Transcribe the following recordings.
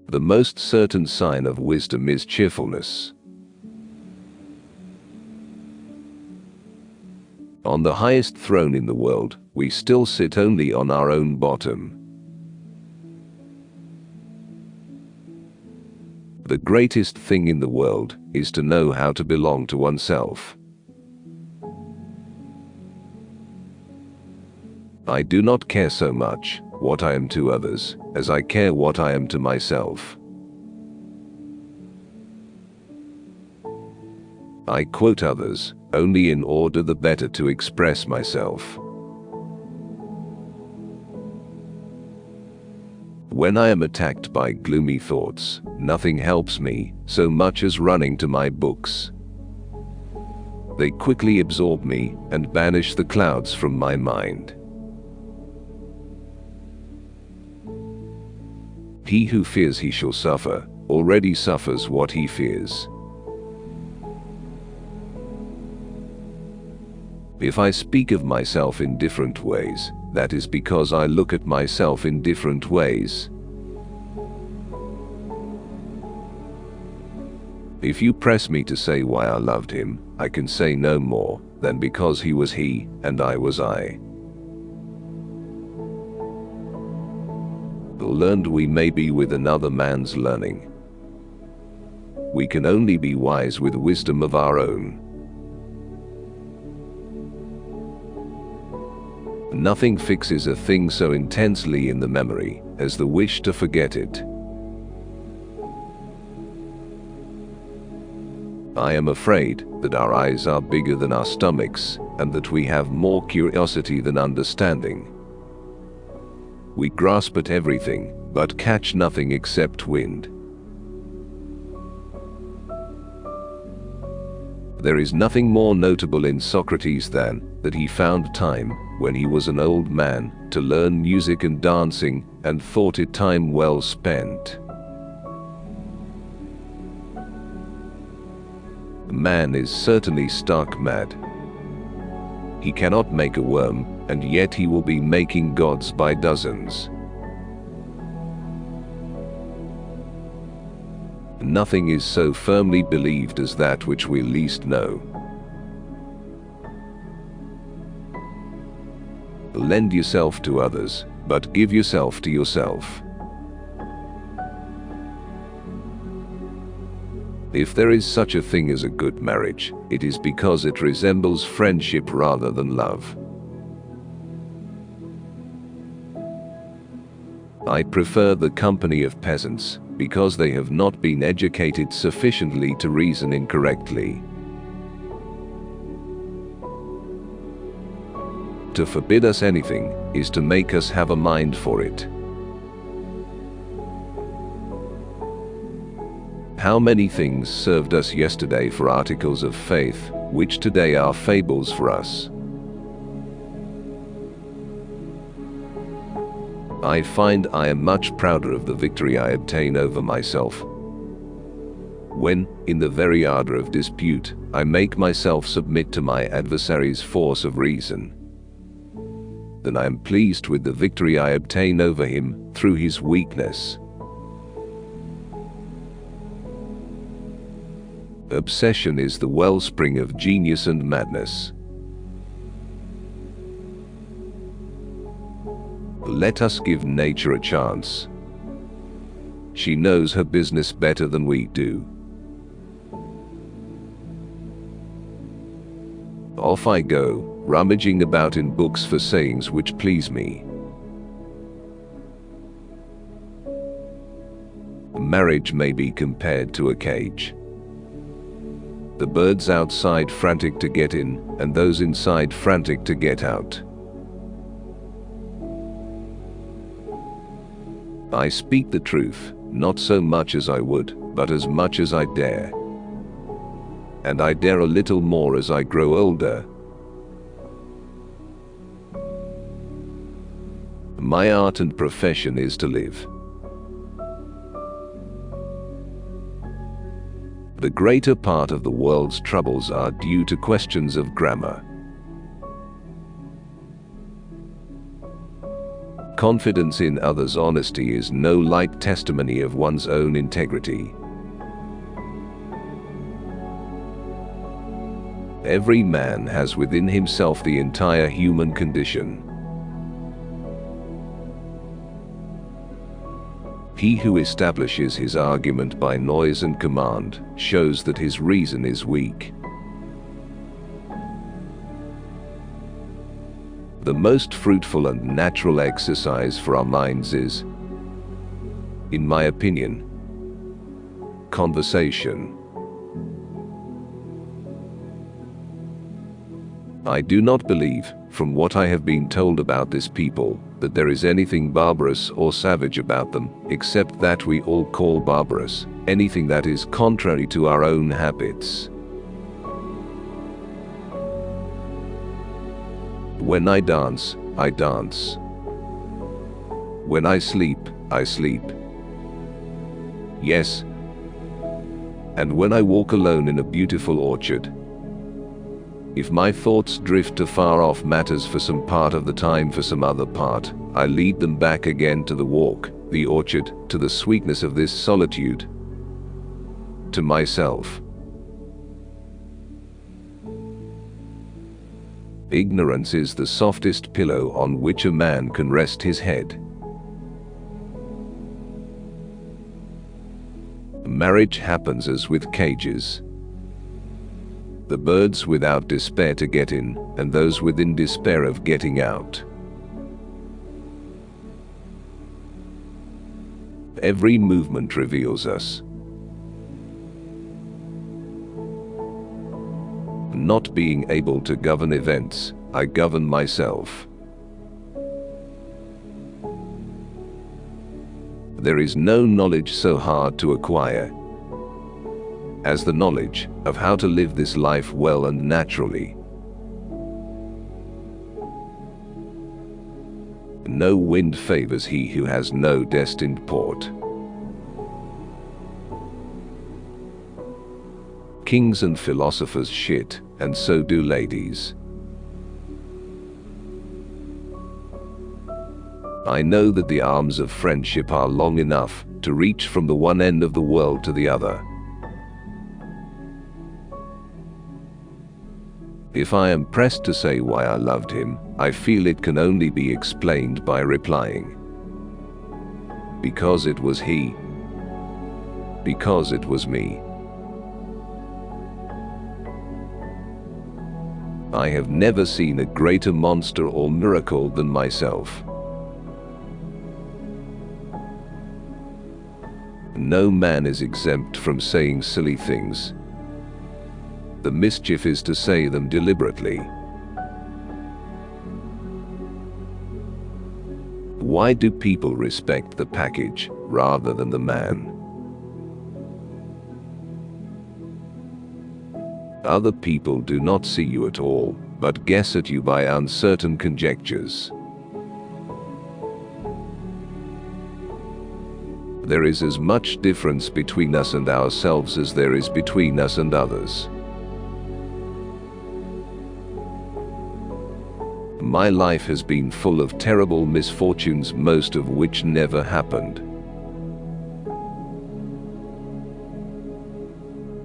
The most certain sign of wisdom is cheerfulness. On the highest throne in the world, we still sit only on our own bottom. The greatest thing in the world is to know how to belong to oneself. I do not care so much what I am to others as I care what I am to myself. I quote others only in order the better to express myself. When I am attacked by gloomy thoughts, nothing helps me so much as running to my books. They quickly absorb me and banish the clouds from my mind. He who fears he shall suffer, already suffers what he fears. If I speak of myself in different ways, that is because I look at myself in different ways. If you press me to say why I loved him, I can say no more than because he was he and I was I. Learned we may be with another man's learning. We can only be wise with wisdom of our own. Nothing fixes a thing so intensely in the memory as the wish to forget it. I am afraid that our eyes are bigger than our stomachs and that we have more curiosity than understanding. We grasp at everything, but catch nothing except wind. There is nothing more notable in Socrates than that he found time, when he was an old man, to learn music and dancing, and thought it time well spent. Man is certainly stark mad. He cannot make a worm, and yet he will be making gods by dozens. Nothing is so firmly believed as that which we least know. Lend yourself to others, but give yourself to yourself. If there is such a thing as a good marriage, it is because it resembles friendship rather than love. I prefer the company of peasants, because they have not been educated sufficiently to reason incorrectly. To forbid us anything is to make us have a mind for it. How many things served us yesterday for articles of faith, which today are fables for us? I find I am much prouder of the victory I obtain over myself, when, in the very ardor of dispute, I make myself submit to my adversary's force of reason, than I am pleased with the victory I obtain over him through his weakness. Obsession is the wellspring of genius and madness. Let us give nature a chance. She knows her business better than we do. Off I go, rummaging about in books for sayings which please me. Marriage may be compared to a cage. The birds outside frantic to get in, and those inside frantic to get out. I speak the truth, not so much as I would, but as much as I dare. And I dare a little more as I grow older. My art and profession is to live. The greater part of the world's troubles are due to questions of grammar. Confidence in others' honesty is no light testimony of one's own integrity. Every man has within himself the entire human condition. He who establishes his argument by noise and command shows that his reason is weak. The most fruitful and natural exercise for our minds is, in my opinion, conversation. I do not believe, from what I have been told about this people, that there is anything barbarous or savage about them, except that we all call barbarous anything that is contrary to our own habits. When I dance, I dance. When I sleep, I sleep. Yes. And when I walk alone in a beautiful orchard, if my thoughts drift to far-off matters for some part of the time for some other part, I lead them back again to the walk, the orchard, to the sweetness of this solitude, to myself. Ignorance is the softest pillow on which a man can rest his head. Marriage happens as with cages. The birds without despair to get in, and those within despair of getting out. Every movement reveals us. Not being able to govern events, I govern myself. There is no knowledge so hard to acquire as the knowledge of how to live this life well and naturally. No wind favors he who has no destined port. Kings and philosophers shit, and so do ladies. I know that the arms of friendship are long enough to reach from the one end of the world to the other. If I am pressed to say why I loved him, I feel it can only be explained by replying, because it was he. Because it was me. I have never seen a greater monster or miracle than myself. No man is exempt from saying silly things. The mischief is to say them deliberately. Why do people respect the package rather than the man? Other people do not see you at all, but guess at you by uncertain conjectures. There is as much difference between us and ourselves as there is between us and others. My life has been full of terrible misfortunes, most of which never happened.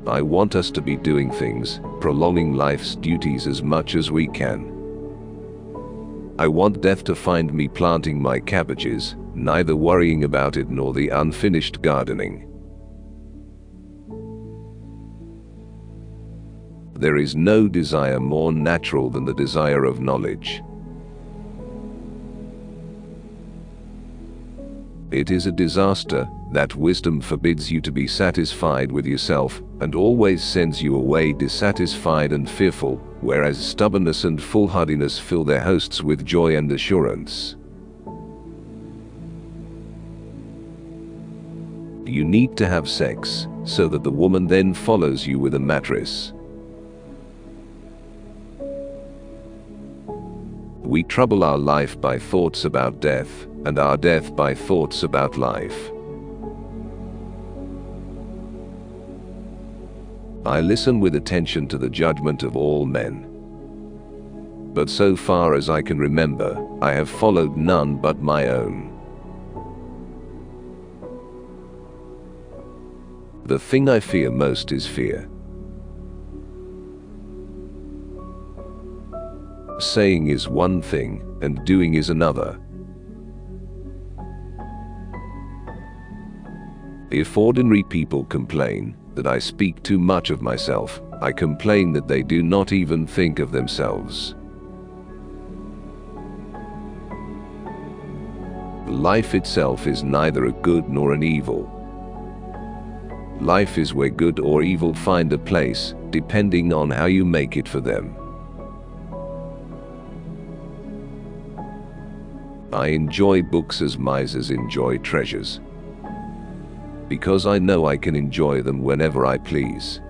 I want us to be doing things, prolonging life's duties as much as we can. I want death to find me planting my cabbages, neither worrying about it nor the unfinished gardening. There is no desire more natural than the desire of knowledge. It is a disaster that wisdom forbids you to be satisfied with yourself and always sends you away dissatisfied and fearful, whereas stubbornness and foolhardiness fill their hosts with joy and assurance. You need to have sex so that the woman then follows you with a mattress. We trouble our life by thoughts about death, and our death by thoughts about life. I listen with attention to the judgment of all men. but so far as I can remember, I have followed none but my own. The thing I fear most is fear. Saying is one thing, and doing is another. If ordinary people complain that I speak too much of myself, I complain that they do not even think of themselves. Life itself is neither a good nor an evil. Life is where good or evil find a place, depending on how you make it for them. I enjoy books as misers enjoy treasures, because I know I can enjoy them whenever I please.